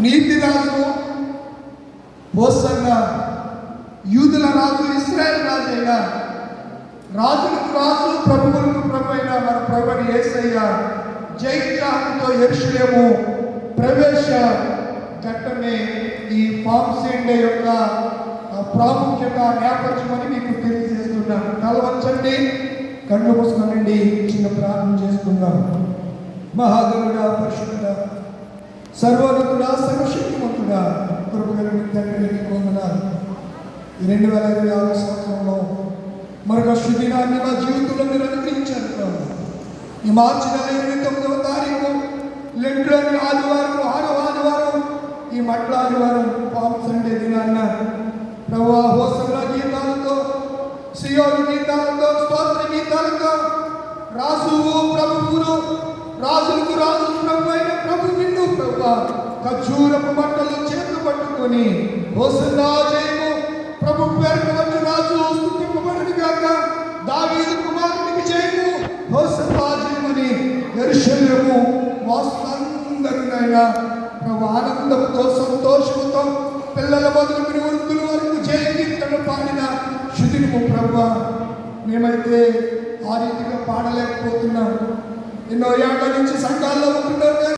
నీతి రాజు hosanna, యూదుల రాజు, ఇశ్రాయేలు రాజు అయిన, రాజులకు రాజు, ప్రభువులకు ప్రభు అయిన మన ప్రభుని యేసయ్య జయజాలతో యెరూషలేము ప్రవేశ ఘట్టమే ఈ పామ్ సండే యొక్క ప్రాముఖ్యత, నేపథ్యం అని మీకు తెలియజేస్తున్నాను. కలవచ్చండి, కళ్ళు మూసుకోనండి, చిన్న ప్రార్థన చేసుకుందాం. మహాగణుడా, పరిశుద్ధుడా, సర్వోన్నతుడా, సర్వశక్తివంతుడా, కృపగలిగిన తండ్రి వందనాలు. ఈ 2026 సంవత్సరంలో మరొక శుదినాన్ని మా జీవితంలో మీరు అనుగ్రహించారు ప్రభు. ఈ మార్చి నెల 29వ తారీఖు లెంట్లోని ఆదివారం, 6వ ఆదివారం, ఈ మట్ల ఆదివారం పామ్ సండే దినాన్న ప్రభు హోసన్న గీతాలతో, సియోను గీతాలతో, స్తోత్ర గీతాలతో రాజువు ప్రభువును, రాజులకు రాజు ప్రభు అయిన ప్రభు నిన్ను ప్రభు ఖర్జూరపు బట్టలు చేతులు పట్టుకొని హోసన్నా జయము, ప్రభు పేరుకు వచ్చి రాజు స్తుతింపబడును గాక, దావీదు కుమారునికి జయము, హోసన్నా జయమని యెరూషలేము వాసులందరినైనా ప్రభు ఆనందంతో, సంతోషంతో, పిల్లల మొదలుకుని వృద్ధుల వరకు జయ కీర్తన పాడిన శుద్ధిము ప్రభు. మేమైతే ఆ రీతిగా పాడలేకపోతున్నాం. ఎన్నో ఏళ్ల నుంచి సంఘాల్లో ఉంటున్నాం.